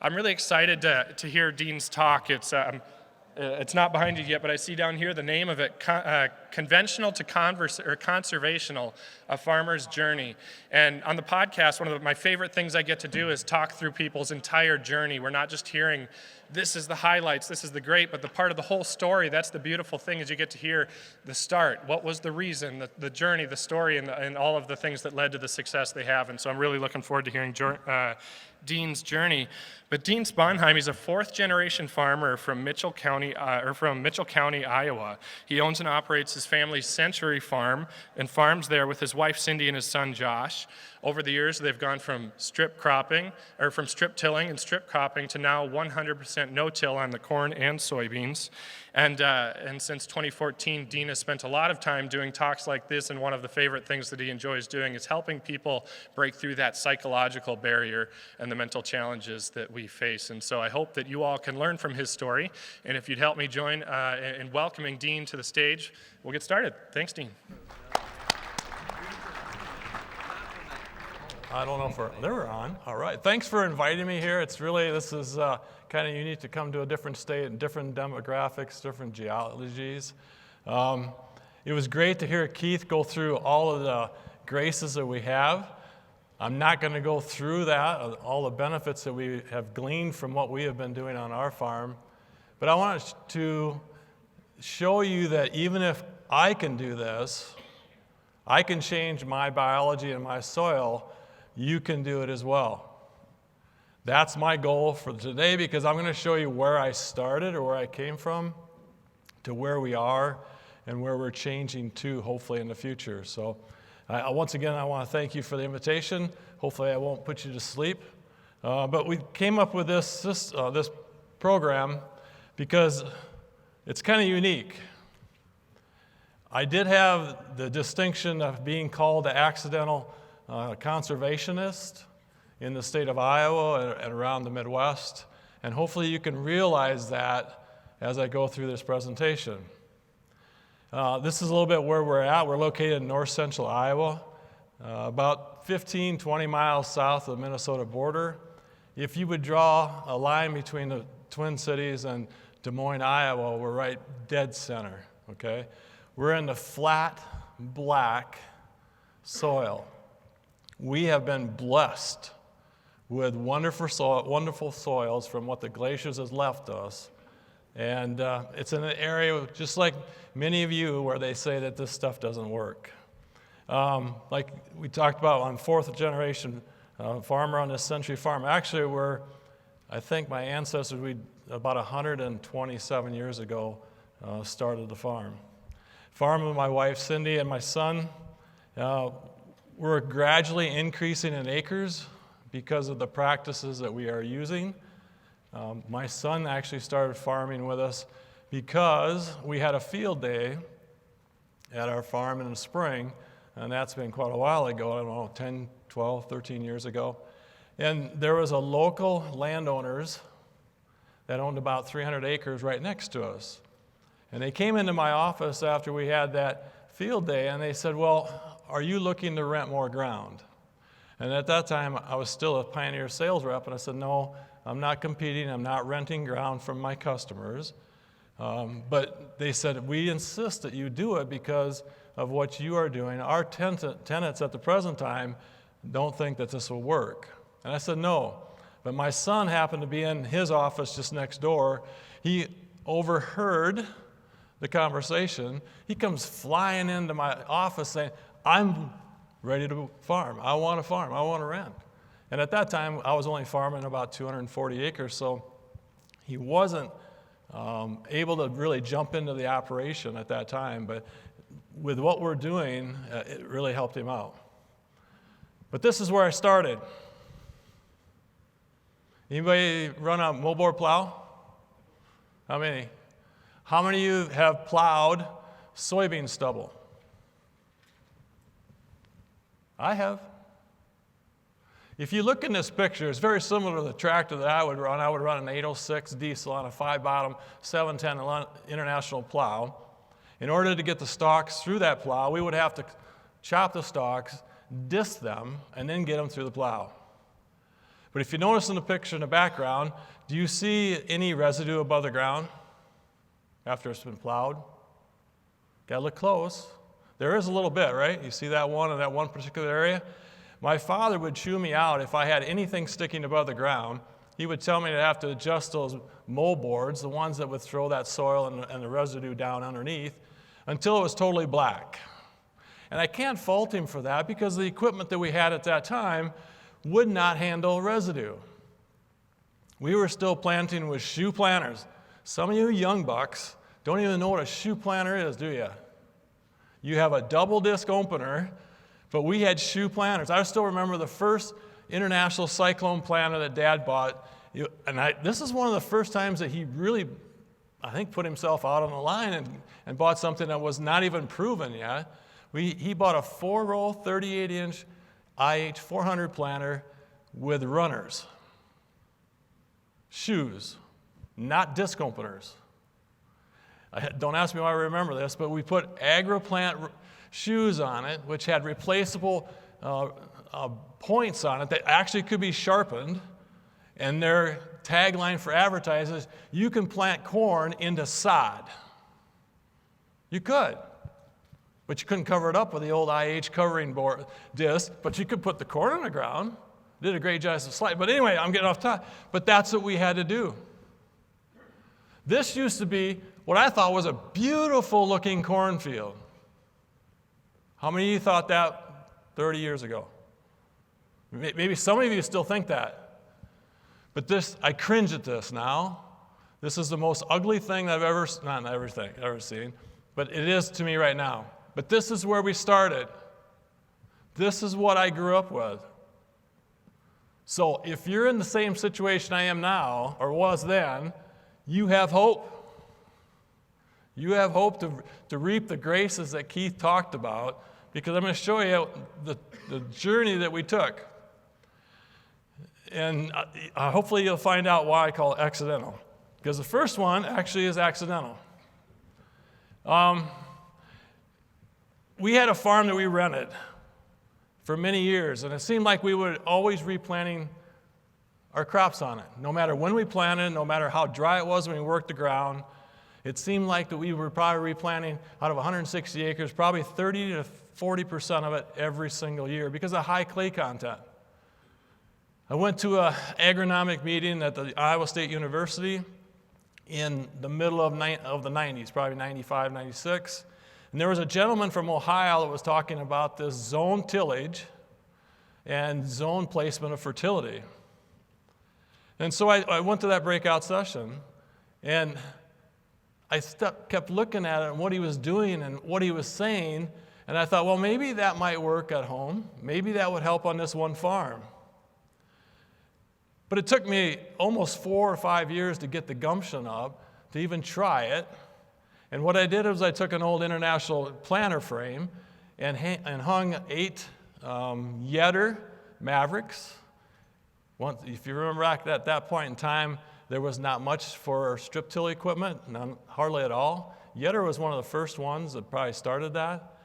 I'm really excited to hear Dean's talk. It's not behind you yet, but I see down here the name of it, Conventional to Conservational, A Farmer's Journey. And on the podcast, one of my favorite things I get to do is talk through people's entire journey. We're not just hearing, this is the highlights, this is the great, but the part of the whole story. That's the beautiful thing, is you get to hear the start. What was the reason, the journey, the story, and all of the things that led to the success they have. And so I'm really looking forward to hearing Dean's journey. But Dean Sponheim, he's a fourth-generation farmer from Mitchell County, Iowa. He owns and operates his family's Century Farm and farms there with his wife Cindy and his son Josh. Over the years, they've gone from strip tilling and strip cropping to now 100% no-till on the corn and soybeans. And since 2014, Dean has spent a lot of time doing talks like this, and one of the favorite things that he enjoys doing is helping people break through that psychological barrier and the mental challenges that we face. And so I hope that you all can learn from his story, and if you'd help me join in welcoming Dean to the stage, we'll get started. Thanks, Dean. I don't know if they're on. All right. Thanks for inviting me here. This is kind of unique to come to a different state and different demographics, different geologies. It was great to hear Keith go through all of the graces that we have. I'm not going to go through that, all the benefits that we have gleaned from what we have been doing on our farm. But I want to show you that even if I can do this, I can change my biology and my soil, you can do it as well. That's my goal for today, because I'm going to show you where I started or where I came from to where we are and where we're changing to, hopefully, in the future. So once again, I want to thank you for the invitation. Hopefully I won't put you to sleep. But we came up with this program because it's kind of unique. I did have the distinction of being called the accidental conservationist in the state of Iowa and around the Midwest, and hopefully you can realize that as I go through this presentation. This is a little bit where we're at. We're located in north central Iowa, about 15, 20 miles south of the Minnesota border. If you would draw a line between the Twin Cities and Des Moines, Iowa, we're right dead center, okay? We're in the flat, black soil. We have been blessed with wonderful soils from what the glaciers has left us. And it's in an area, just like many of you, where they say that this stuff doesn't work. Like we talked about, I'm fourth generation farmer on this Century Farm. Actually, I think my ancestors, about 127 years ago, started the farm. Farm with my wife Cindy and my son. We're gradually increasing in acres because of the practices that we are using. My son actually started farming with us because we had a field day at our farm in the spring, and that's been quite a while ago, I don't know, 10, 12, 13 years ago. And there was a local landowners that owned about 300 acres right next to us. And they came into my office after we had that field day, and they said, well, are you looking to rent more ground? And at that time, I was still a Pioneer sales rep, and I said, no, I'm not competing. I'm not renting ground from my customers. But they said, we insist that you do it because of what you are doing. Our tenants at the present time don't think that this will work. And I said, no. But my son happened to be in his office just next door. He overheard the conversation. He comes flying into my office saying, I'm ready to farm. I want to farm. I want to rent. And at that time, I was only farming about 240 acres, so he wasn't able to really jump into the operation at that time. But with what we're doing, it really helped him out. But this is where I started. Anybody run a moldboard plow? How many? How many of you have plowed soybean stubble? I have. If you look in this picture, it's very similar to the tractor that I would run. I would run an 806 diesel on a 5-bottom 710 International plow. In order to get the stalks through that plow, we would have to chop the stalks, disc them, and then get them through the plow. But if you notice in the picture in the background, do you see any residue above the ground after it's been plowed? Got to look close. There is a little bit, right? You see that one in that one particular area? My father would chew me out if I had anything sticking above the ground. He would tell me to have to adjust those mold boards, the ones that would throw that soil and the residue down underneath, until it was totally black. And I can't fault him for that because the equipment that we had at that time would not handle residue. We were still planting with shoe planters. Some of you young bucks don't even know what a shoe planter is, do you? You have a double disc opener, but we had shoe planters. I still remember the first International Cyclone planter that Dad bought. This is one of the first times that he really, I think, put himself out on the line and bought something that was not even proven yet. He bought a 4-row, 38-inch IH 400 planter with runners. Shoes, not disc openers. Don't ask me why I remember this, but we put AgriPlant shoes on it, which had replaceable points on it that actually could be sharpened. And their tagline for advertising is, you can plant corn into sod. You could. But you couldn't cover it up with the old IH covering board disc, but you could put the corn on the ground. Did a great job as a slide. But anyway, I'm getting off topic. But that's what we had to do. This used to be what I thought was a beautiful looking cornfield. How many of you thought that 30 years ago? Maybe some of you still think that. But I cringe at this now. This is the most ugly thing I've ever seen, but it is to me right now. But this is where we started. This is what I grew up with. So if you're in the same situation I am now, or was then, you have hope. You have hope to reap the graces that Keith talked about, because I'm going to show you the journey that we took. And hopefully you'll find out why I call it accidental. Because the first one actually is accidental. We had a farm that we rented for many years, and it seemed like we were always replanting our crops on it. No matter when we planted, no matter how dry it was when we worked the ground, it seemed like that we were probably replanting out of 160 acres, probably 30 to 40% of it every single year because of high clay content. I went to an agronomic meeting at the Iowa State University in the middle of the 90s, probably 95, 96. And there was a gentleman from Ohio that was talking about this zone tillage and zone placement of fertility. And so I went to that breakout session, and I kept looking at it and what he was doing and what he was saying, and I thought, well, maybe that might work at home. Maybe that would help on this one farm. But it took me almost 4 or 5 years to get the gumption up to even try it. And what I did was I took an old International planter frame and hung 8 Yetter Mavericks. If you remember back at that point in time, there was not much for strip till equipment, hardly at all. Yetter was one of the first ones that probably started that,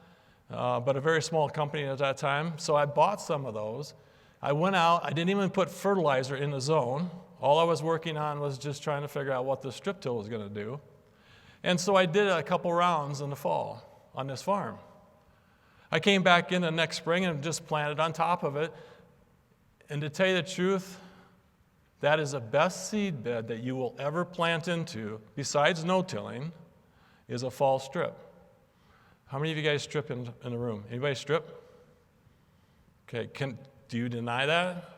but a very small company at that time. So I bought some of those. I went out, I didn't even put fertilizer in the zone. All I was working on was just trying to figure out what the strip till was going to do. And so I did a couple rounds in the fall on this farm. I came back in the next spring and just planted on top of it. And to tell you the truth, that is the best seed bed that you will ever plant into, besides no-tilling, is a fall strip. How many of you guys strip in the room? Anybody strip? Okay, do you deny that?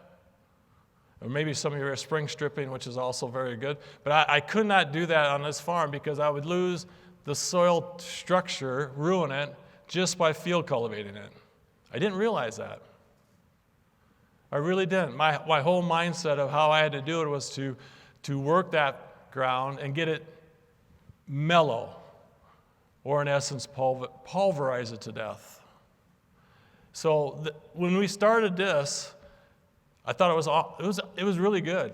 Or maybe some of you are spring stripping, which is also very good. But I could not do that on this farm because I would lose the soil structure, ruin it, just by field cultivating it. I didn't realize that. I really didn't. My whole mindset of how I had to do it was to work that ground and get it mellow, or in essence, pulverize it to death. So when we started this, I thought it was really good,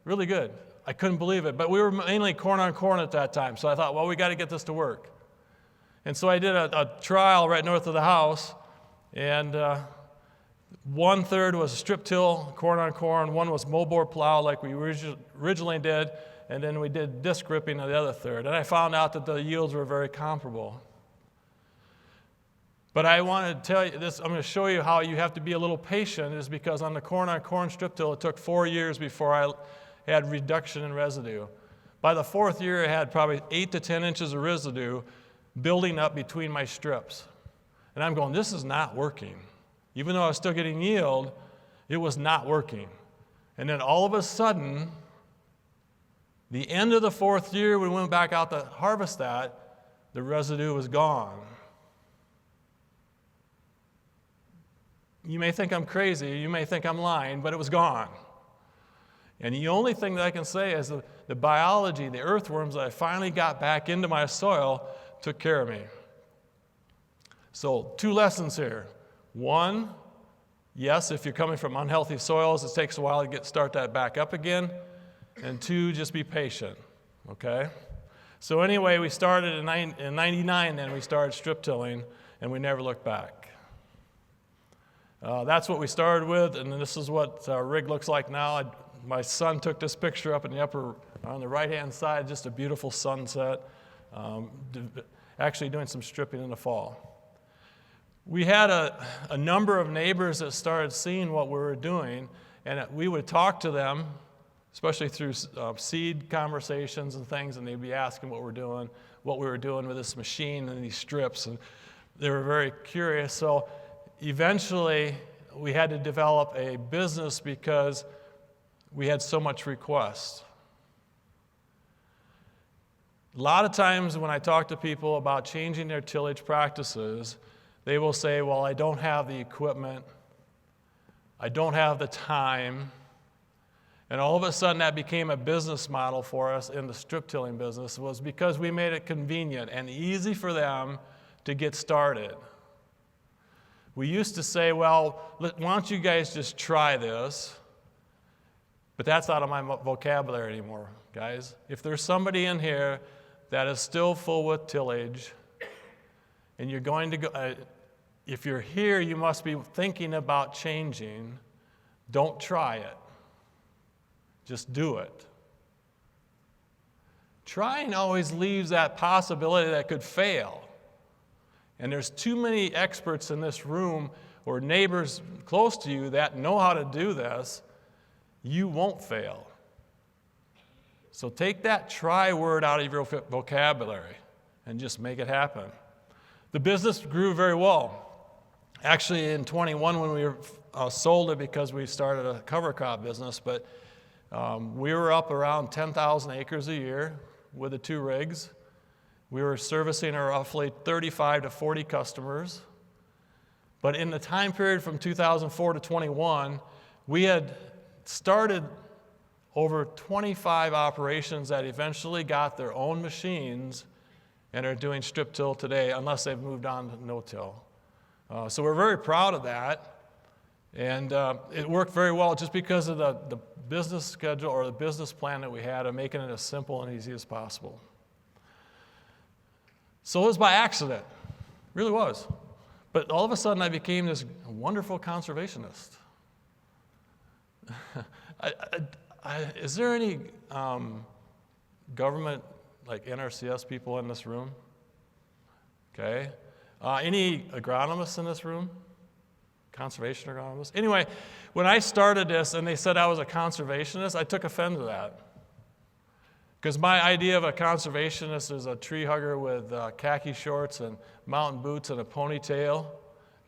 really good. I couldn't believe it, but we were mainly corn on corn at that time. So I thought, well, we got to get this to work. And so I did a trial right north of the house, and 1/3 was strip till, corn on corn. One was moldboard plow like we originally did, and then we did disc ripping on the other third. And I found out that the yields were very comparable. But I want to tell you this, I'm going to show you how you have to be a little patient, is because on the corn on corn strip till, it took 4 years before I had reduction in residue. By the 4th year, I had probably 8 to 10 inches of residue building up between my strips. And I'm going, this is not working. Even though I was still getting yield, it was not working. And then all of a sudden, the end of the 4th year, we went back out to harvest that, the residue was gone. You may think I'm crazy, you may think I'm lying, but it was gone. And the only thing that I can say is the biology, the earthworms that I finally got back into my soil took care of me. So 2 lessons here. 1, yes, if you're coming from unhealthy soils, it takes a while to start that back up again. And 2, just be patient, okay? So anyway, we started in 99, then we started strip tilling, and we never looked back. That's what we started with, and this is what our rig looks like now. My son took this picture up in the on the right-hand side, just a beautiful sunset, actually doing some stripping in the fall. We had a number of neighbors that started seeing what we were doing, and we would talk to them, especially through seed conversations and things, and they'd be asking what we were doing with this machine and these strips, and they were very curious. So eventually, we had to develop a business because we had so much request. A lot of times when I talk to people about changing their tillage practices, they will say, well, I don't have the equipment, I don't have the time, and all of a sudden that became a business model for us in the strip tilling business, was because we made it convenient and easy for them to get started. We used to say, well, why don't you guys just try this? But that's out of my vocabulary anymore, guys. If there's somebody in here that is still full with tillage, and you're going to go, if you're here, you must be thinking about changing. Don't try it. Just do it. Trying always leaves that possibility that it could fail. And there's too many experts in this room or neighbors close to you that know how to do this. You won't fail. So take that try word out of your vocabulary and just make it happen. The business grew very well. Actually, in 21, when we sold it because we started a cover crop business, but we were up around 10,000 acres a year with the 2 rigs. We were servicing roughly 35 to 40 customers. But in the time period from 2004 to 21, we had started over 25 operations that eventually got their own machines and are doing strip till today, unless they've moved on to no-till. So we're very proud of that. And it worked very well just because of the business schedule or the business plan that we had of making it as simple and easy as possible. So it was by accident, really was. But all of a sudden I became this wonderful conservationist. Is there any government, like NRCS people in this room? Okay. Any agronomists in this room? Conservation agronomists? Anyway, when I started this and they said I was a conservationist, I took offense to that. Because my idea of a conservationist is a tree hugger with khaki shorts and mountain boots and a ponytail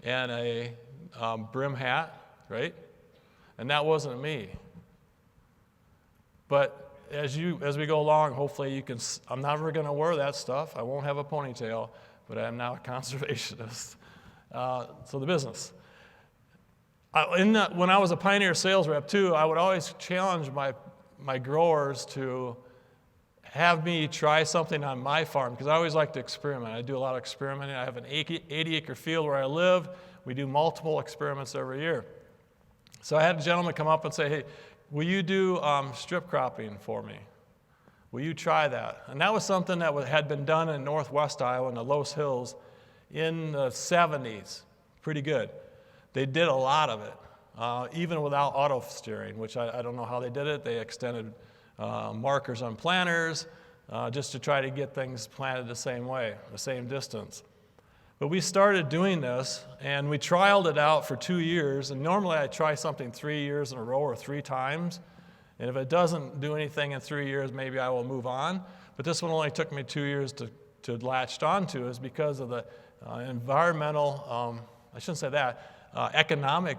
and a brim hat, right? And that wasn't me. But as we go along, hopefully you can, I'm never going to wear that stuff. I won't have a ponytail, but I am now a conservationist. So the business. When I was a Pioneer sales rep too, I would always challenge my growers to have me try something on my farm, because I always like to experiment. I do a lot of experimenting. I have an 80-acre field where I live. We do multiple experiments every year. So I had a gentleman come up and say, hey, will you do strip cropping for me? Will you try that? And that was something that had been done in northwest Iowa in the Los Hills in the 70s. Pretty good. They did a lot of it, even without auto steering, which I don't know how they did it. They extended markers on planters just to try to get things planted the same way, the same distance. But we started doing this, and we trialed it out for 2 years. And normally I try something 3 years in a row or 3 times. And if it doesn't do anything in 3 years, maybe I will move on. But this one only took me 2 years to latch onto, is because of the environmental, I shouldn't say that, economic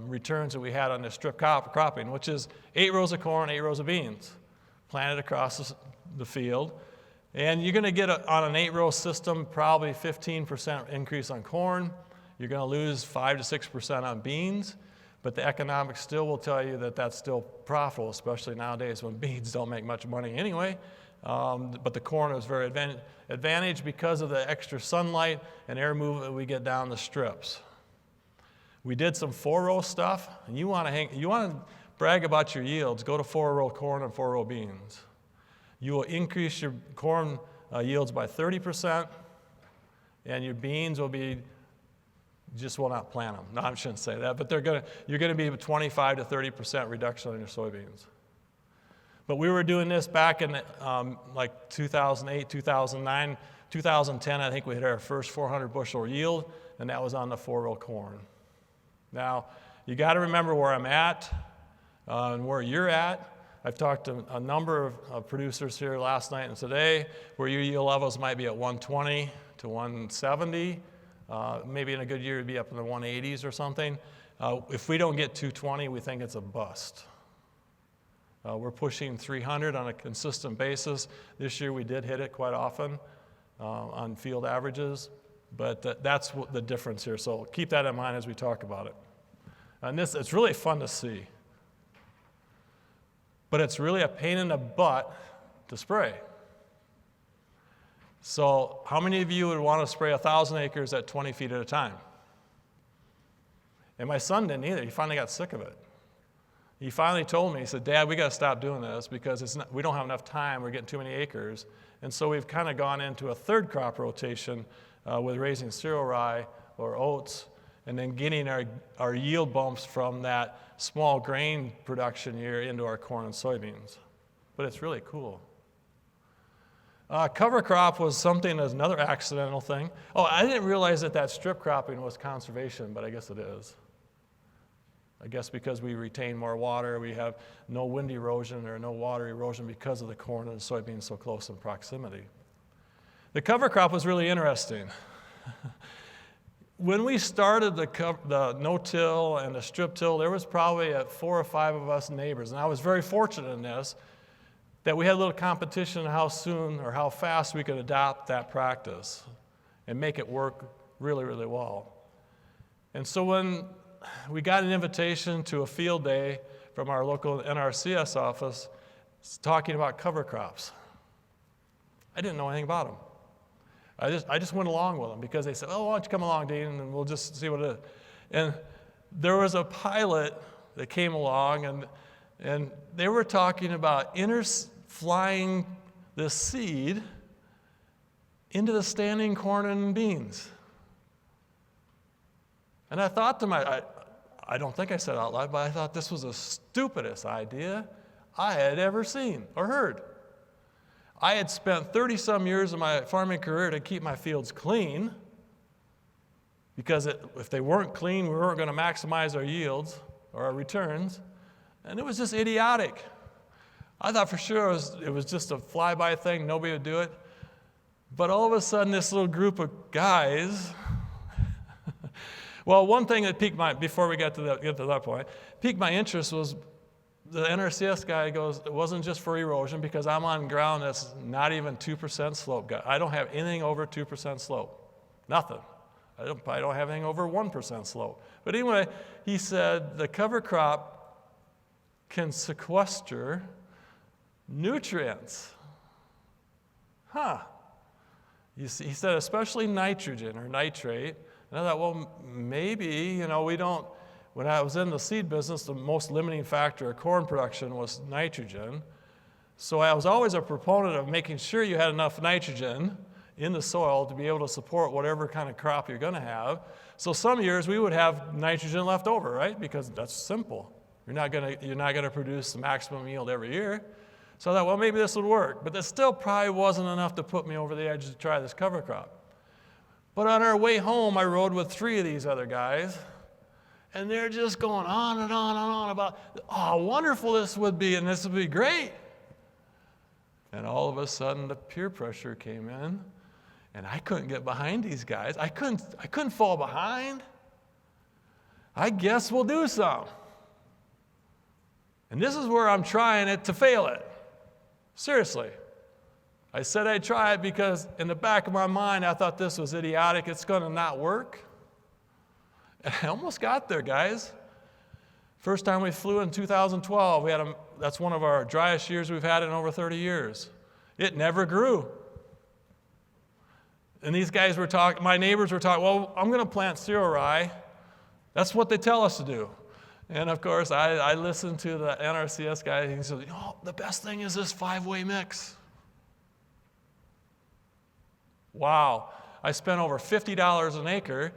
returns that we had on the strip cropping, which is 8 rows of corn, 8 rows of beans planted across the field. And you're going to get, on an 8-row system, probably 15% increase on corn. You're going to lose 5 to 6% on beans. But the economics still will tell you that that's still profitable, especially nowadays when beans don't make much money anyway. But the corn is very advantaged because of the extra sunlight and air movement we get down the strips. We did some 4-row stuff, and you want to brag about your yields, go to 4-row corn and 4-row beans. You will increase your corn yields by 30%, and your beans will be, you just will not plant them. No, I shouldn't say that, but you're going to be 25 to 30% reduction on your soybeans. But we were doing this back in like 2008, 2009, 2010. I think we hit our first 400 bushel yield, and that was on the 4-row corn. Now, you got to remember where I'm at and where you're at. I've talked to a number of producers here last night and today where your yield levels might be at 120 to 170. Maybe in a good year it'd be up in the 180s or something. If we don't get 220, we think it's a bust. We're pushing 300 on a consistent basis. This year we did hit it quite often on field averages, but that's what the difference here. So keep that in mind as we talk about it. And it's really fun to see. But it's really a pain in the butt to spray. So how many of you would want to spray 1,000 acres at 20 feet at a time? And my son didn't either. He finally got sick of it. He finally told me, he said, Dad, we got to stop doing this because we don't have enough time. We're getting too many acres. And so we've kind of gone into a 3rd crop rotation with raising cereal rye or oats, and then getting our yield bumps from that small grain production year into our corn and soybeans. But it's really cool. Cover crop was something that's another accidental thing. Oh, I didn't realize that strip cropping was conservation, but I guess it is. I guess because we retain more water, we have no wind erosion or no water erosion because of the corn and soybeans so close in proximity. The cover crop was really interesting. When we started the no-till and the strip-till, there was probably 4 or 5 of us neighbors, and I was very fortunate in this, that we had a little competition on how soon or how fast we could adopt that practice and make it work really, really well. And so when we got an invitation to a field day from our local NRCS office talking about cover crops, I didn't know anything about them. I just went along with them because they said, oh, why don't you come along, Dean, and we'll just see what it is. And there was a pilot that came along, and they were talking about flying the seed into the standing corn and beans. And I thought to myself, I don't think I said out loud, but I thought this was the stupidest idea I had ever seen or heard. I had spent 30-some years of my farming career to keep my fields clean because if they weren't clean, we weren't going to maximize our yields or our returns, and it was just idiotic. I thought for sure it was just a flyby thing, nobody would do it. But all of a sudden, this little group of guys, well, one thing that before we get to that point, piqued my interest was the NRCS guy goes, it wasn't just for erosion because I'm on ground that's not even 2% slope. I don't have anything over 2% slope. Nothing. I don't have anything over 1% slope. But anyway, he said the cover crop can sequester nutrients. He said especially nitrogen or nitrate. And I thought, well, maybe, we don't. When I was in the seed business, the most limiting factor of corn production was nitrogen. So I was always a proponent of making sure you had enough nitrogen in the soil to be able to support whatever kind of crop you're going to have. So some years we would have nitrogen left over, right? Because that's simple. You're not going to produce the maximum yield every year. So I thought, well, maybe this would work. But that still probably wasn't enough to put me over the edge to try this cover crop. But on our way home, I rode with 3 of these other guys, and they're just going on and on and on about how wonderful this would be, and this would be great. And all of a sudden, the peer pressure came in, and I couldn't get behind these guys. I couldn't fall behind. I guess we'll do some. And this is where I'm trying it to fail it. Seriously. I said I'd try it because in the back of my mind, I thought this was idiotic. It's going to not work. And I almost got there, guys. First time we flew in 2012, that's one of our driest years we've had in over 30 years. It never grew. And these guys were talking, my neighbors were talking, well, I'm going to plant cereal rye. That's what they tell us to do. And of course, I listened to the NRCS guy, and he said, the best thing is this 5-way mix. Wow. I spent over $50 an acre,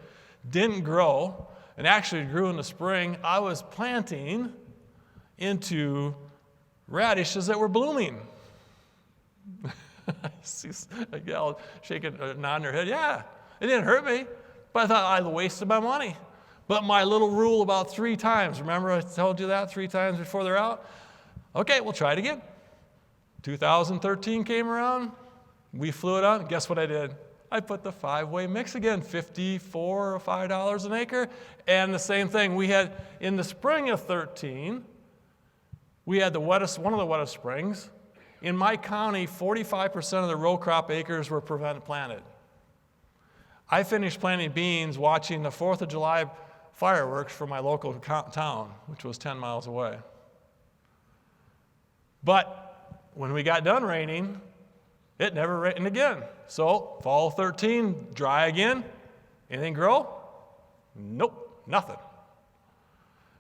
didn't grow, and actually grew in the spring. I was planting into radishes that were blooming. I see a gal shaking, nodding her head. Yeah, it didn't hurt me, but I thought I wasted my money. But my little rule about 3 times, remember I told you that 3 times before they're out? Okay, we'll try it again. 2013 came around, we flew it out, guess what I did? I put the 5-way mix again, $54 or $5 an acre. And the same thing, we had, in the spring of 13, we had one of the wettest springs. In my county, 45% of the row crop acres were planted. I finished planting beans watching the 4th of July fireworks from my local town, which was 10 miles away. But when we got done raining, it never rained again. So fall 13, dry again. Anything grow? Nope, nothing.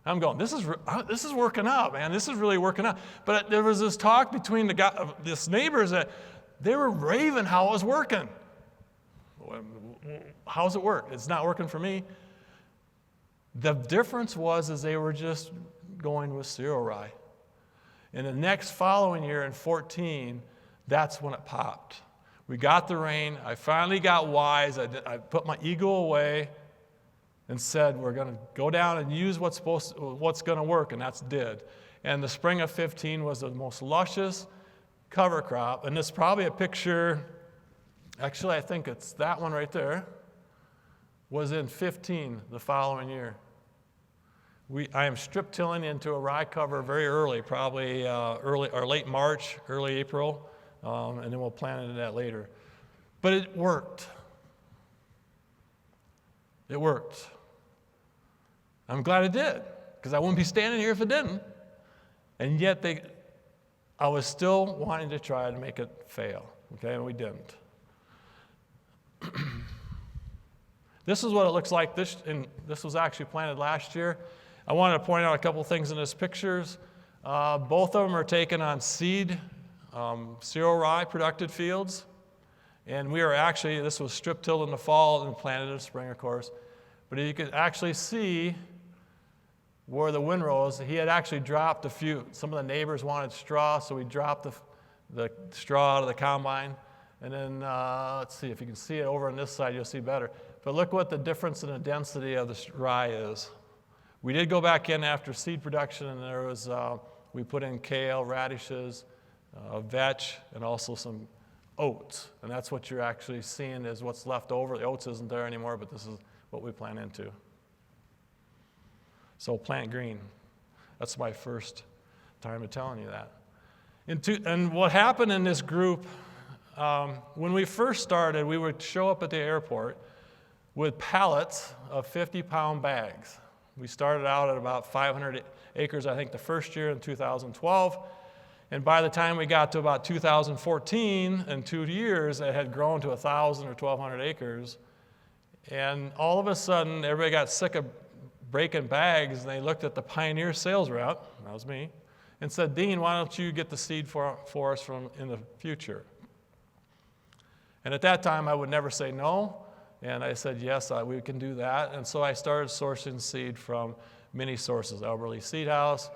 I'm going, this is working out, man. This is really working out. But there was this talk between this neighbors that they were raving how it was working. How's it work? It's not working for me. The difference was they were just going with cereal rye. And the next following year in 14, that's when it popped. We got the rain. I finally got wise. I put my ego away and said, we're going to go down and use what's going to work, and that's did. And the spring of 15 was the most luscious cover crop. And this is probably a picture, actually I think it's that one right there, was in 15 the following year. I am strip tilling into a rye cover very early, probably early or late March, early April, and then we'll plant into that later. But it worked. It worked. I'm glad it did, because I wouldn't be standing here if it didn't. And yet I was still wanting to try to make it fail, okay, and we didn't. This is what it looks like. This was actually planted last year. I wanted to point out a couple things in these pictures. Both of them are taken on seed cereal rye productive fields. And this was strip tilled in the fall and planted in the spring, of course. But you could actually see where the windrows, he had actually dropped a few. Some of the neighbors wanted straw, so we dropped the straw out of the combine. And then, let's see, if you can see it over on this side, you'll see better. But look what the difference in the density of the rye is. We did go back in after seed production, and we put in kale, radishes, vetch, and also some oats. And that's what you're actually seeing is what's left over. The oats isn't there anymore, but this is what we plant into. So plant green. That's my first time of telling you that. And what happened in this group, when we first started, we would show up at the airport with pallets of 50-pound bags. We started out at about 500 acres, I think, the first year in 2012. And by the time we got to about 2014, in 2 years, it had grown to 1,000 or 1,200 acres. And all of a sudden, everybody got sick of breaking bags, and they looked at the Pioneer sales rep, that was me, and said, Dean, why don't you get the seed for us in the future? And at that time, I would never say no. And I said, yes, we can do that. And so I started sourcing seed from many sources, Elberly Seed House,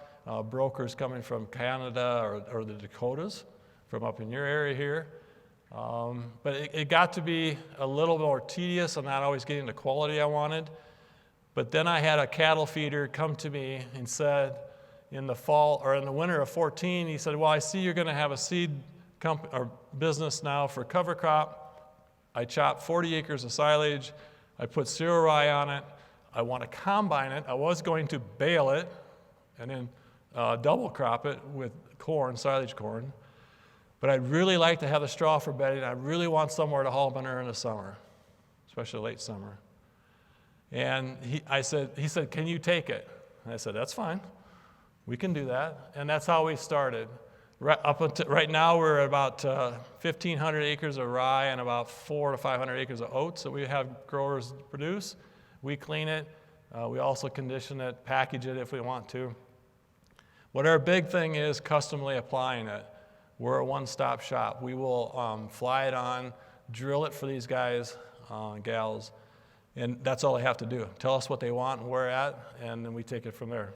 brokers coming from Canada or the Dakotas, from up in your area here. But it got to be a little more tedious. I'm not always getting the quality I wanted. But then I had a cattle feeder come to me and said, in the fall or in the winter of 14, he said, well, I see you're going to have a seed or business now for cover crop. I chopped 40 acres of silage. I put cereal rye on it. I want to combine it. I was going to bale it and then double crop it with corn, silage corn. But I'd really like to have the straw for bedding. I really want somewhere to haul manure in the summer, especially late summer. And he said, can you take it? And I said, that's fine. We can do that. And that's how we started. Right now, we're at about 1,500 acres of rye and about 400 to 500 acres of oats that we have growers produce. We clean it. We also condition it, package it if we want to. What our big thing is, customly applying it. We're a one-stop shop. We will fly it on, drill it for these guys, gals, and that's all they have to do. Tell us what they want and where at, and then we take it from there.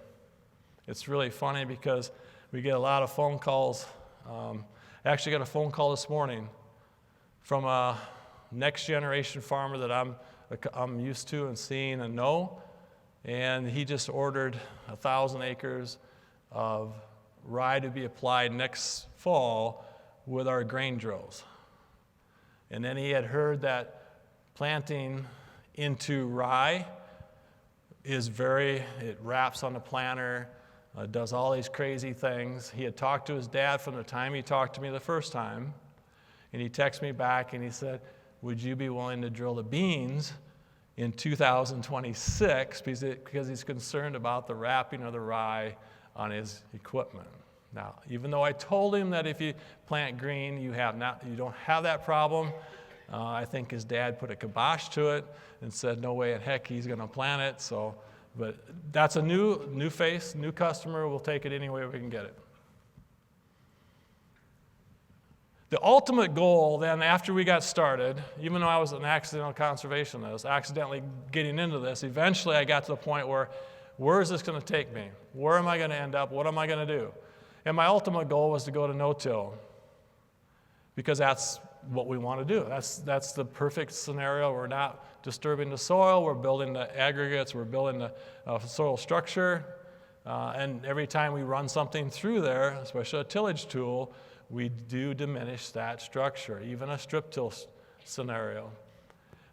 It's really funny because we get a lot of phone calls. I actually got a phone call this morning from a next generation farmer that I'm used to and seeing and know, and he just ordered 1,000 acres of rye to be applied next fall with our grain drills. And then he had heard that planting into rye it wraps on the planter, does all these crazy things. He had talked to his dad from the time he talked to me the first time, and he texted me back and he said, would you be willing to drill the beans in 2026 because he's concerned about the wrapping of the rye on his equipment. Now, even though I told him that if you plant green, you don't have that problem, I think his dad put a kibosh to it and said, no way in heck he's going to plant it. So, but that's a new face, new customer. We'll take it any way we can get it. The ultimate goal then, after we got started, even though I was an accidental conservationist, accidentally getting into this, eventually I got to the point where is this going to take me? Where am I going to end up? What am I going to do? And my ultimate goal was to go to no-till, because that's what we want to do. That's the perfect scenario. We're not disturbing the soil. We're building the aggregates. We're building the soil structure. And every time we run something through there, especially a tillage tool, we do diminish that structure, even a strip till scenario.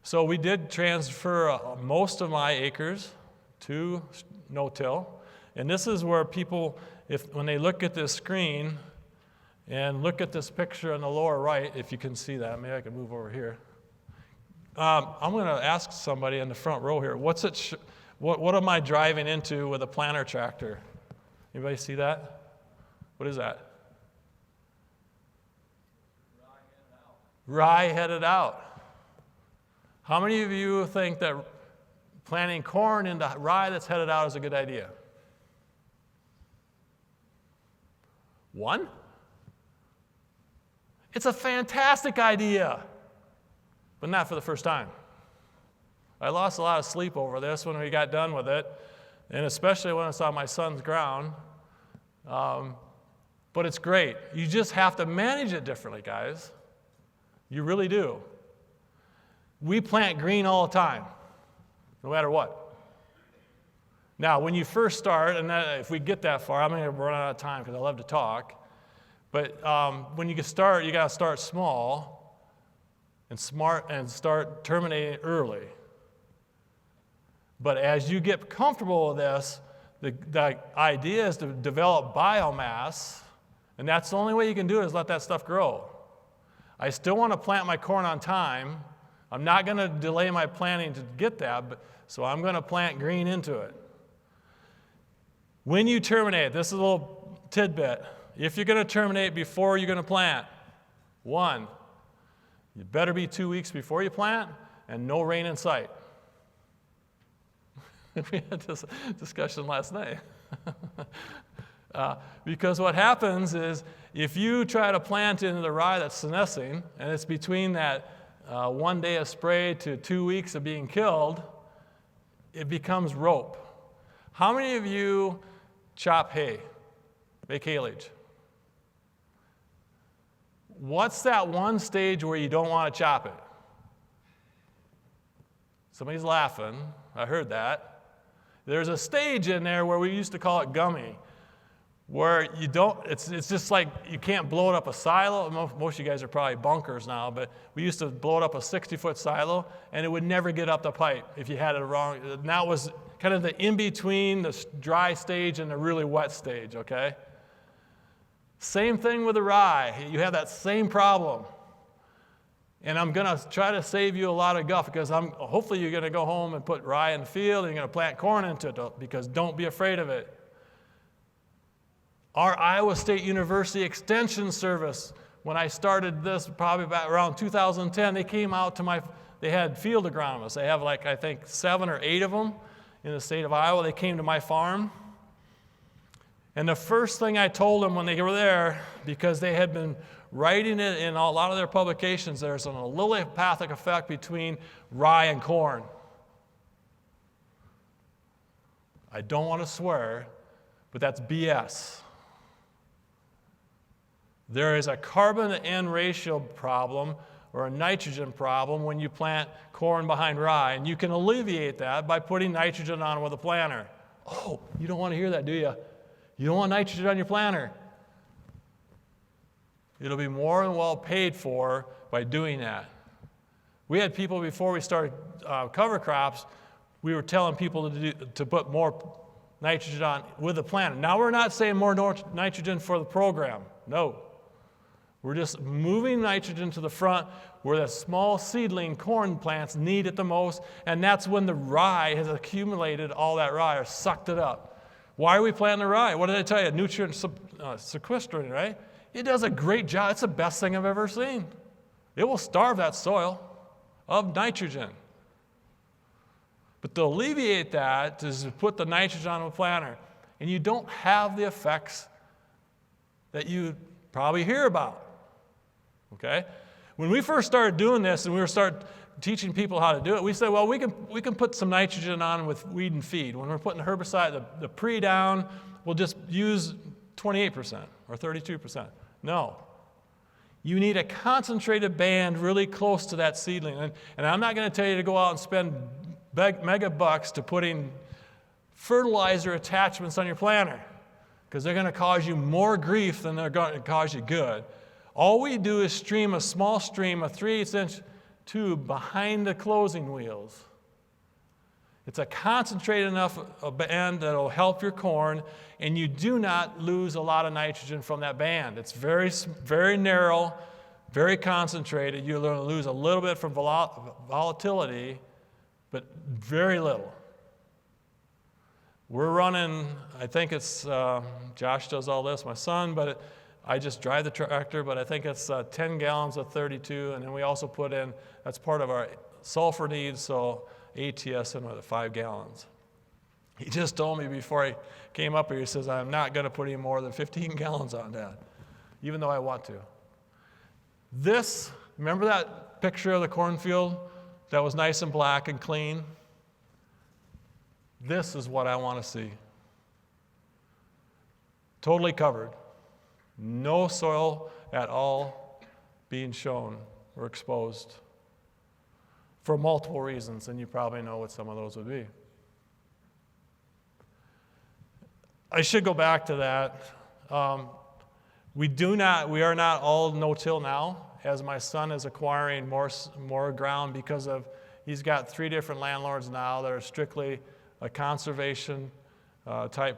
So we did transfer most of my acres to no-till. And this is where people, when they look at this screen and look at this picture on the lower right, if you can see that, maybe I can move over here. I'm going to ask somebody in the front row here, what am I driving into with a planter tractor? Anybody see that? What is that? Rye headed out. How many of you think that planting corn into rye that's headed out is a good idea? One? It's a fantastic idea, but not for the first time. I lost a lot of sleep over this when we got done with it, and especially when it's on my son's ground. But it's great. You just have to manage it differently, guys. You really do. We plant green all the time, no matter what. Now, when you first start, and if we get that far, I'm going to run out of time because I love to talk. But when you start, you got to start small and smart and start terminating early. But as you get comfortable with this, the idea is to develop biomass, and that's the only way you can do it is let that stuff grow. I still want to plant my corn on time. I'm not going to delay my planting to get that, so I'm going to plant green into it. When you terminate, this is a little tidbit. If you're going to terminate before you're going to plant, one, you better be 2 weeks before you plant and no rain in sight. We had this discussion last night. Because what happens is if you try to plant into the rye that's senescing, and it's between that 1 day of spray to 2 weeks of being killed, it becomes rope. How many of you chop hay, make haylage? What's that one stage where you don't want to chop it? Somebody's laughing. I heard that. There's a stage in there where we used to call it gummy, where you don't, it's just like you can't blow it up a silo. Most of you guys are probably bunkers now, but we used to blow it up a 60-foot silo, and it would never get up the pipe if you had it wrong. And that was kind of the in-between the dry stage and the really wet stage, okay? Same thing with the rye. You have that same problem. And I'm going to try to save you a lot of guff because hopefully you're going to go home and put rye in the field and you're going to plant corn into it because don't be afraid of it. Our Iowa State University Extension Service, when I started this probably about around 2010, they came out to they had field agronomists. They have I think 7 or 8 of them in the state of Iowa. They came to my farm. And the first thing I told them when they were there, because they had been writing it in a lot of their publications, there's an allelopathic effect between rye and corn. I don't want to swear, but that's BS. There is a carbon-to-N ratio problem or a nitrogen problem when you plant corn behind rye, and you can alleviate that by putting nitrogen on with a planter. Oh, you don't want to hear that, do you? You don't want nitrogen on your planter. It'll be more than well paid for by doing that. We had people before we started cover crops, we were telling people to put more nitrogen on with the planter. Now we're not saying more nitrogen for the program. No. We're just moving nitrogen to the front where the small seedling corn plants need it the most, and that's when the rye has accumulated all that rye or sucked it up. Why are we planting the rye? What did I tell you? Nutrient sequestering, right? It does a great job. It's the best thing I've ever seen. It will starve that soil of nitrogen. But to alleviate that is to put the nitrogen on a planter. And you don't have the effects that you probably hear about. Okay? When we first started doing this and we started teaching people how to do it, we said, well, we can put some nitrogen on with weed and feed. When we're putting the herbicide, the pre-down, we'll just use 28% or 32%. No. You need a concentrated band really close to that seedling. And I'm not going to tell you to go out and spend mega bucks to putting fertilizer attachments on your planter because they're going to cause you more grief than they're going to cause you good. All we do is stream a small stream, a 3/8-inch tube behind the closing wheels. It's a concentrated enough band that will help your corn, and you do not lose a lot of nitrogen from that band. It's very, very narrow, very concentrated. You're going to lose a little bit from volatility, but very little. We're running, I think it's, Josh does all this, my son, but I just drive the tractor, but I think it's 10 gallons of 32, and then we also put in, that's part of our sulfur needs, so ATS in with 5 gallons. He just told me before I came up here, he says, I'm not going to put any more than 15 gallons on that, even though I want to. This, remember that picture of the cornfield that was nice and black and clean? This is what I want to see. Totally covered. No soil at all being shown or exposed for multiple reasons, and you probably know what some of those would be. I should go back to that. We are not all no-till now, as my son is acquiring more ground because of, he's got 3 different landlords now that are strictly a conservation type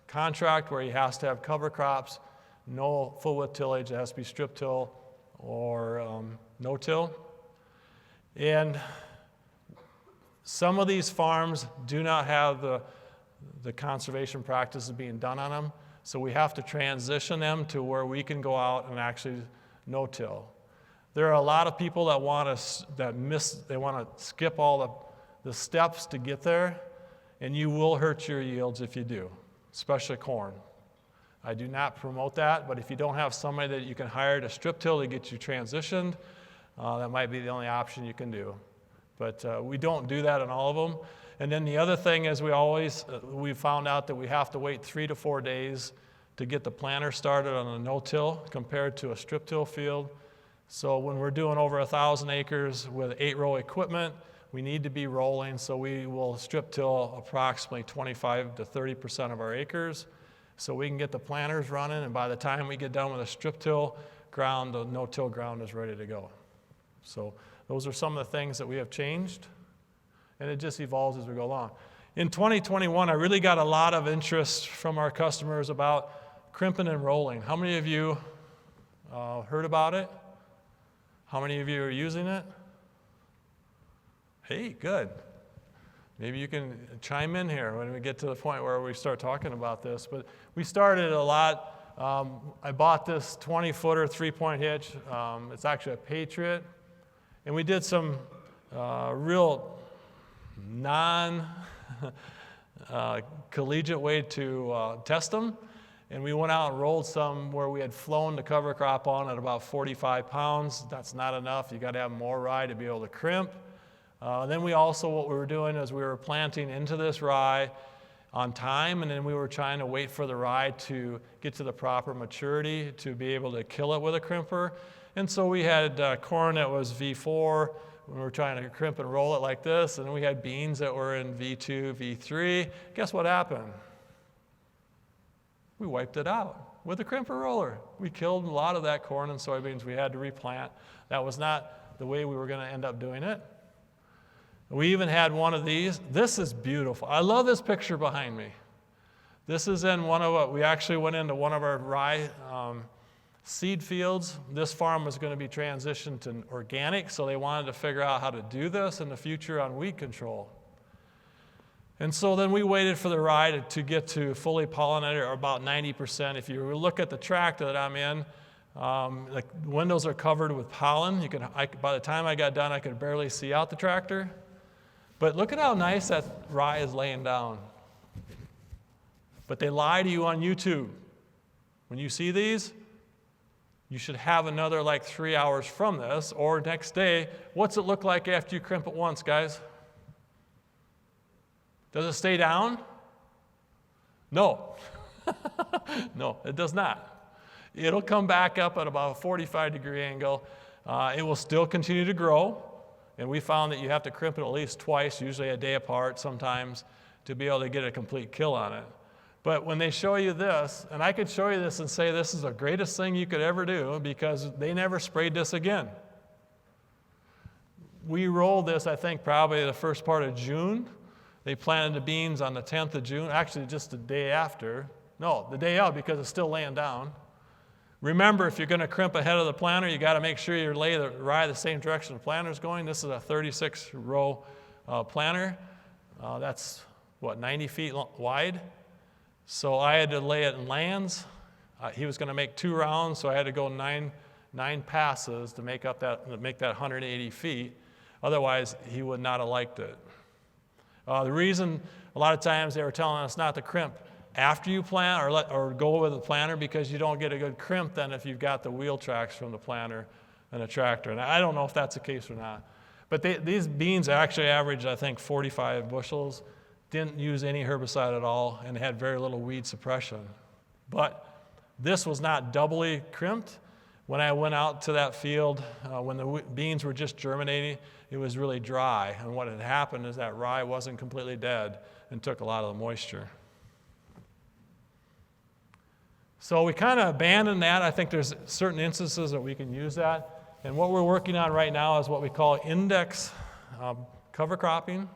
contract where he has to have cover crops, no full width tillage, it has to be strip till or no-till. And some of these farms do not have the conservation practices being done on them, so we have to transition them to where we can go out and actually no-till. There are a lot of people that want to skip all the steps to get there, and you will hurt your yields if you do, especially corn. I do not promote that, but if you don't have somebody that you can hire to strip till to get you transitioned, that might be the only option you can do. But we don't do that in all of them. And then the other thing is we found out that we have to wait 3 to 4 days to get the planter started on a no-till compared to a strip-till field. So when we're doing over 1,000 acres with 8-row equipment, we need to be rolling, so we will strip-till approximately 25 to 30% of our acres so we can get the planters running, and by the time we get done with the strip-till ground, the no-till ground is ready to go. So those are some of the things that we have changed, and it just evolves as we go along. In 2021, I really got a lot of interest from our customers about crimping and rolling. How many of you heard about it? How many of you are using it? Hey, good. Maybe you can chime in here when we get to the point where we start talking about this. But we started a lot. I bought this 20-footer 3-point hitch. It's actually a Patriot. And we did some real non-collegiate way to test them. And we went out and rolled some where we had flown the cover crop on at about 45 pounds. That's not enough. You got to have more rye to be able to crimp. Then what we were doing is we were planting into this rye on time, and then we were trying to wait for the rye to get to the proper maturity to be able to kill it with a crimper. And so we had corn that was V4. We were trying to crimp and roll it like this, and then we had beans that were in V2, V3. Guess what happened? We wiped it out with a crimper roller. We killed a lot of that corn and soybeans. We had to replant. That was not the way we were going to end up doing it. We even had one of these. This is beautiful. I love this picture behind me. This is in we actually went into one of our rye seed fields. This farm was going to be transitioned to organic, so they wanted to figure out how to do this in the future on weed control. And so then we waited for the rye to get to fully pollinated, or about 90%. If you look at the tractor that I'm in, the windows are covered with pollen. By the time I got done, I could barely see out the tractor. But look at how nice that rye is laying down. But they lie to you on YouTube. When you see these, you should have another 3 hours from this, or next day. What's it look like after you crimp it once, guys? Does it stay down? No. No, it does not. It'll come back up at about a 45-degree angle. It will still continue to grow, and we found that you have to crimp it at least twice, usually a day apart sometimes, to be able to get a complete kill on it. But when they show you this, and I could show you this and say this is the greatest thing you could ever do because they never sprayed this again. We rolled this, I think, probably the first part of June. They planted the beans on the 10th of June, actually just the day after. No, the day out because it's still laying down. Remember, if you're going to crimp ahead of the planter, you got to make sure you lay the rye the same direction the planter's going. This is a 36-row planter. That's, 90 feet wide? So I had to lay it in lands. He was going to make 2 rounds, so I had to go nine passes to make that 180 feet. Otherwise, he would not have liked it. The reason a lot of times they were telling us not to crimp after you plant or go with the planter because you don't get a good crimp then if you've got the wheel tracks from the planter and the tractor. And I don't know if that's the case or not. But these beans actually averaged, I think, 45 bushels, didn't use any herbicide at all, and had very little weed suppression. But this was not doubly crimped. When I went out to that field, when the beans were just germinating, it was really dry. And what had happened is that rye wasn't completely dead and took a lot of the moisture. So we kind of abandoned that. I think there's certain instances that we can use that. And what we're working on right now is what we call index cover cropping.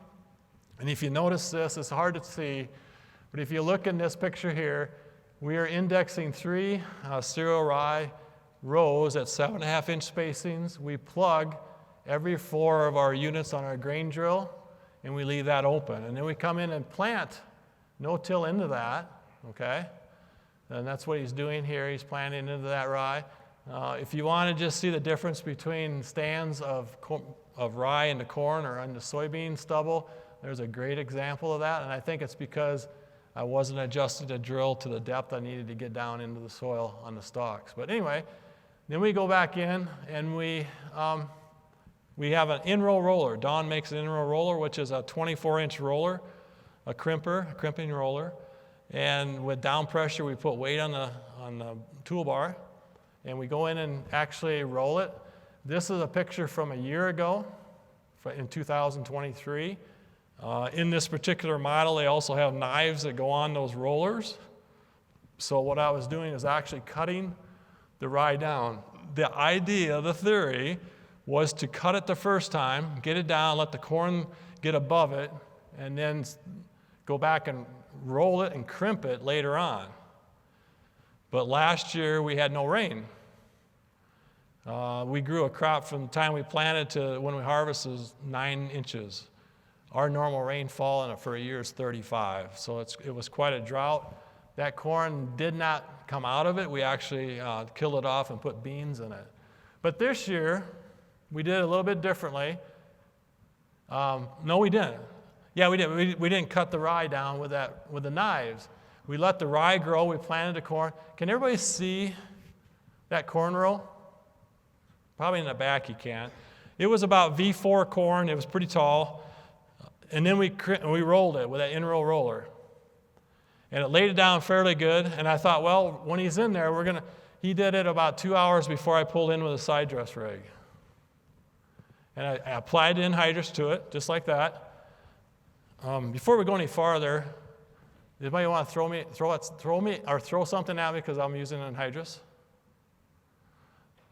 And if you notice this, it's hard to see, but if you look in this picture here, we are indexing 3 cereal rye rows at 7.5-inch spacings. We plug every 4 of our units on our grain drill, and we leave that open. And then we come in and plant no-till into that, okay? And that's what he's doing here. He's planting into that rye. If you want to just see the difference between stands of rye into corn or into soybean stubble, there's a great example of that. And I think it's because I wasn't adjusting the drill to the depth I needed to get down into the soil on the stalks. But anyway, then we go back in and we We have an in-row roller. Dawn makes an in-row roller, which is a 24-inch roller, a crimping roller. And with down pressure, we put weight on the toolbar, and we go in and actually roll it. This is a picture from a year ago, in 2023. In this particular model, they also have knives that go on those rollers. So what I was doing is actually cutting the rye down. The idea, the theory, was to cut it the first time, get it down, let the corn get above it, and then go back and roll it and crimp it later on. But last year we had no rain. We grew a crop from the time we planted to when we harvested was 9 inches. Our normal rainfall for a year is 35, so it was quite a drought. That corn did not come out of it. We actually killed it off and put beans in it. But this year, we did it a little bit differently. No, we didn't. Yeah, we did. We didn't cut the rye down with the knives. We let the rye grow. We planted the corn. Can everybody see that corn row? Probably in the back you can't. It was about V4 corn. It was pretty tall. And then we rolled it with that in-row roller. And it laid it down fairly good. And I thought, well, when he's in there, he did it about 2 hours before I pulled in with a side dress rig. And I applied the anhydrous to it, just like that. Before we go any farther, anybody want to throw something at me because I'm using anhydrous?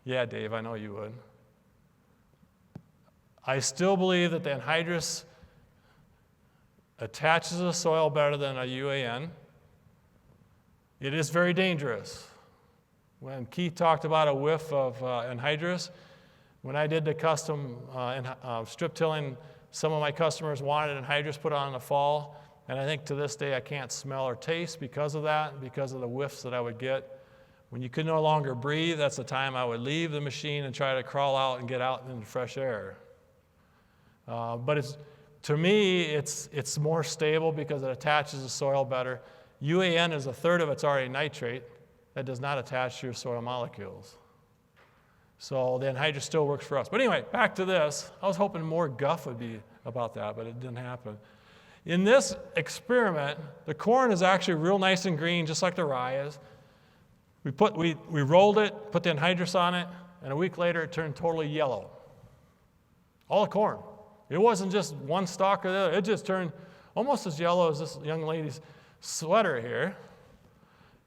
Yeah, Dave, I know you would. I still believe that the anhydrous attaches to the soil better than a UAN. It is very dangerous. When Keith talked about a whiff of anhydrous, when I did the custom strip tilling, some of my customers wanted anhydrous put on in the fall, and I think to this day I can't smell or taste because of that, because of the whiffs that I would get. When you could no longer breathe, that's the time I would leave the machine and try to crawl out and get out into fresh air. But to me, it's more stable because it attaches to soil better. UAN is a third of it's already nitrate that does not attach to your soil molecules. So the anhydrous still works for us. But anyway, back to this. I was hoping more guff would be about that, but it didn't happen. In this experiment, the corn is actually real nice and green, just like the rye is. We rolled it, put the anhydrous on it, and a week later it turned totally yellow. All the corn. It wasn't just one stalk or the other. It just turned almost as yellow as this young lady's sweater here.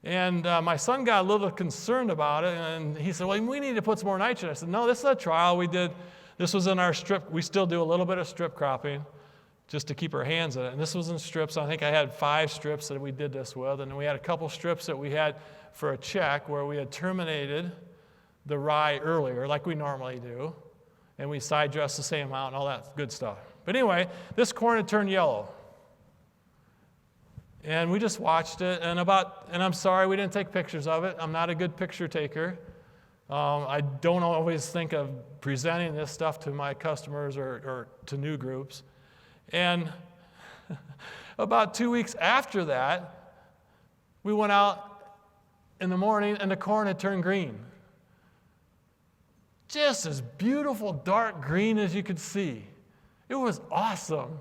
And my son got a little concerned about it, and he said, well, we need to put some more nitrogen. I said, no, this is a trial we did. This was in our strip. We still do a little bit of strip cropping just to keep our hands in it. And this was in strips. I think I had 5 strips that we did this with, and we had a couple strips that we had for a check where we had terminated the rye earlier, like we normally do, and we side dressed the same amount and all that good stuff. But anyway, this corn had turned yellow. And we just watched it, and I'm sorry we didn't take pictures of it. I'm not a good picture taker. I don't always think of presenting this stuff to my customers or to new groups. And about 2 weeks after that, we went out in the morning, and the corn had turned green. Just as beautiful dark green as you could see. It was awesome.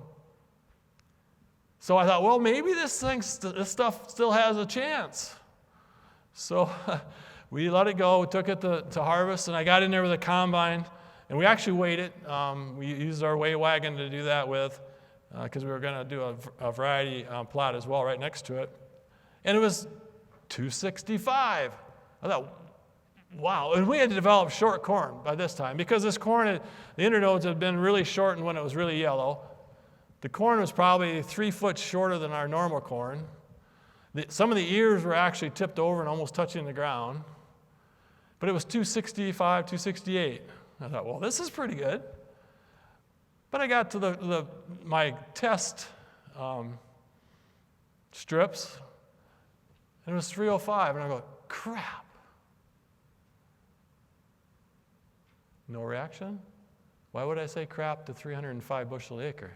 So I thought, well, maybe this stuff still has a chance. So we let it go, took it to harvest, and I got in there with a combine, and we actually weighed it. We used our weigh wagon to do that with, because we were going to do a variety plot as well right next to it. And it was 265. I thought, wow. And we had to develop short corn by this time, because this corn, the internodes had been really shortened when it was really yellow. The corn was probably 3 foot shorter than our normal corn. Some of the ears were actually tipped over and almost touching the ground. But it was 265, 268. I thought, well, this is pretty good. But I got to my test strips, and it was 305. And I go, crap. No reaction? Why would I say crap to 305 bushel acre?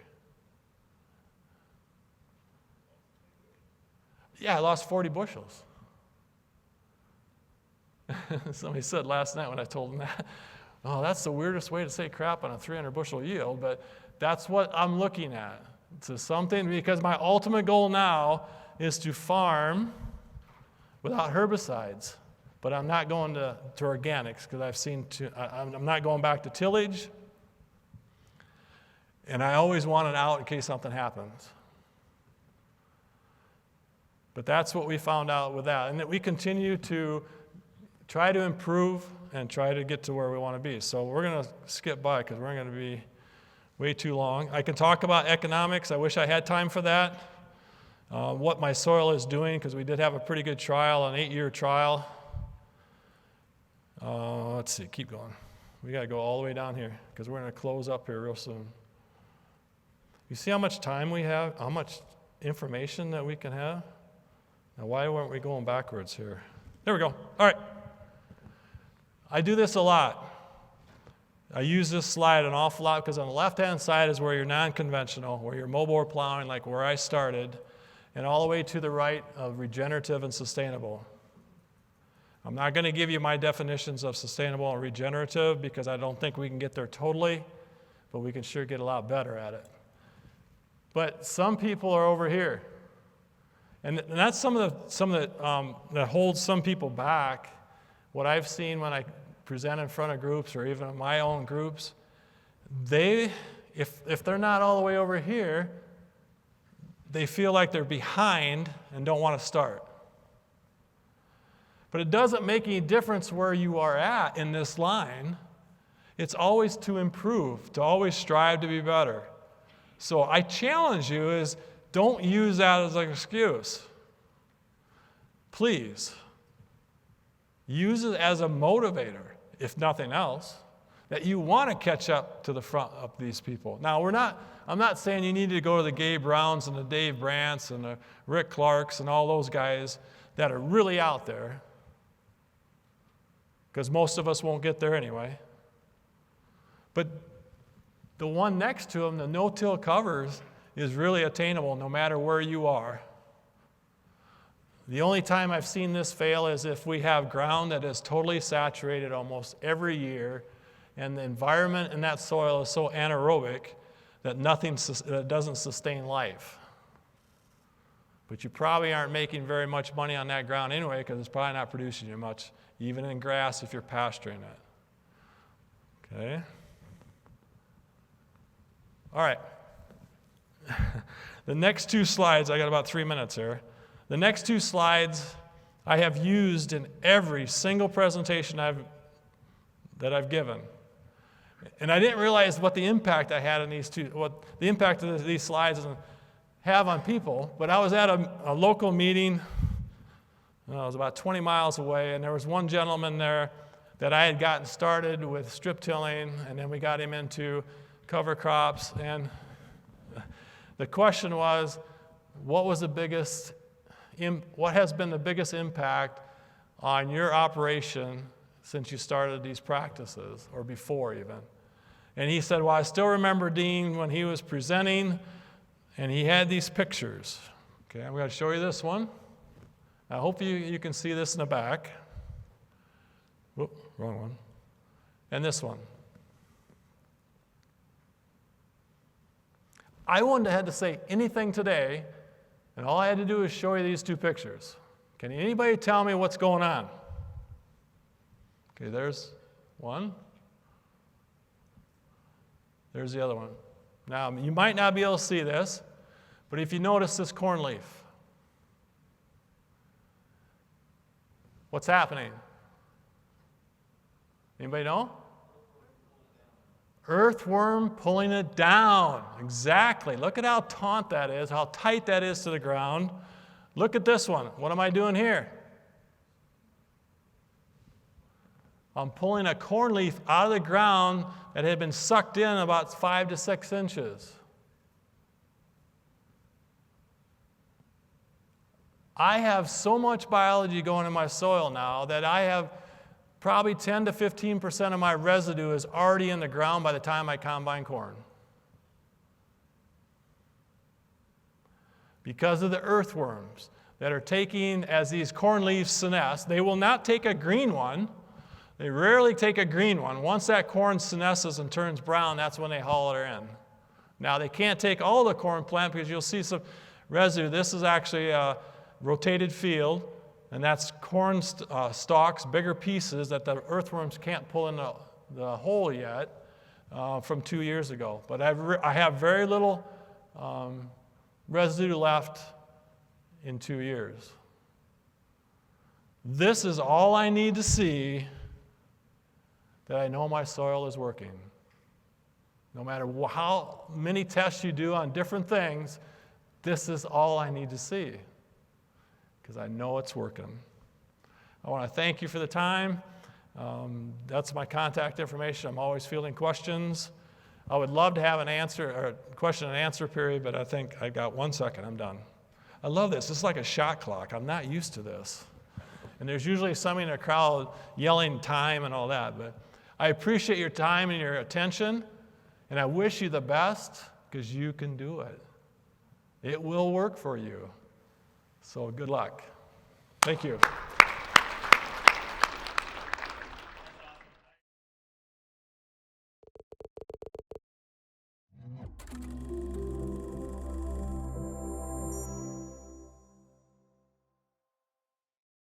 Yeah, I lost 40 bushels. Somebody said last night when I told them that, Oh, that's the weirdest way to say crap on a 300 bushel yield, but that's what I'm looking at. It's something, because my ultimate goal now is to farm without herbicides. But I'm not going to organics because I'm not going back to tillage. And I always want it out in case something happens. But that's what we found out with that. And that we continue to try to improve and try to get to where we want to be. So we're going to skip by because we're going to be way too long. I can talk about economics. I wish I had time for that. What my soil is doing, because we did have a pretty good trial, an 8-year trial. Let's see, keep going. We got to go all the way down here because we're going to close up here real soon. You see how much time we have, how much information that we can have? Now, why weren't we going backwards here? There we go. All right. I do this a lot. I use this slide an awful lot because on the left-hand side is where you're non-conventional, where you're mobile plowing, like where I started, and all the way to the right of regenerative and sustainable. I'm not going to give you my definitions of sustainable and regenerative because I don't think we can get there totally, but we can sure get a lot better at it. But some people are over here, and that's some of that holds some people back. What I've seen when I present in front of groups or even in my own groups, if they're not all the way over here, they feel like they're behind and don't want to start. But it doesn't make any difference where you are at in this line. It's always to improve, to always strive to be better. So I challenge you is don't use that as an excuse. Please. Use it as a motivator, if nothing else, that you want to catch up to the front of these people. Now, I'm not saying you need to go to the Gabe Browns and the Dave Brandts and the Rick Clarks and all those guys that are really out there, because most of us won't get there anyway. But the one next to them, the no-till covers, is really attainable no matter where you are. The only time I've seen this fail is if we have ground that is totally saturated almost every year, and the environment in that soil is so anaerobic that that doesn't sustain life. But you probably aren't making very much money on that ground anyway because it's probably not producing you much, even in grass if you're pasturing it. Okay? All right. The next two slides, I got about 3 minutes here. The next two slides I have used in every single presentation that I've given. And I didn't realize what the impact I had on what the impact of these slides have on people. But I was at a local meeting. It was about 20 miles away, and there was one gentleman there that I had gotten started with strip tilling, and then we got him into cover crops. And the question was, what has been the biggest impact on your operation since you started these practices, or before even? And he said, well, I still remember Dean when he was presenting, and he had these pictures. Okay, I'm going to show you this one. I hope you can see this in the back. Whoop, wrong one. And this one. I wouldn't have had to say anything today, and all I had to do is show you these two pictures. Can anybody tell me what's going on? Okay, there's one. There's the other one. Now, you might not be able to see this, but if you notice this corn leaf, what's happening? Anybody know? Earthworm pulling it down. Exactly. Look at how taut that is, how tight that is to the ground. Look at this one. What am I doing here? I'm pulling a corn leaf out of the ground that had been sucked in about 5 to 6 inches. I have so much biology going in my soil now that I have probably 10 to 15% of my residue is already in the ground by the time I combine corn. Because of the earthworms that are taking, as these corn leaves senesce, they will not take a green one. They rarely take a green one. Once that corn senesces and turns brown, that's when they haul her in. Now, they can't take all the corn plant because you'll see some residue. This is actually a rotated field, and that's corn stalks, bigger pieces that the earthworms can't pull in the hole yet from 2 years ago. But I have very little residue left in 2 years. This is all I need to see that I know my soil is working. No matter how many tests you do on different things, this is all I need to see because I know it's working. I want to thank you for the time. That's my contact information. I'm always fielding questions. I would love to have an answer or question and answer period, but I think I got 1 second. I'm done. I love this. This is like a shot clock. I'm not used to this. And there's usually somebody in the crowd yelling time and all that, but I appreciate your time and your attention, and I wish you the best because you can do it. It will work for you. So good luck. Thank you.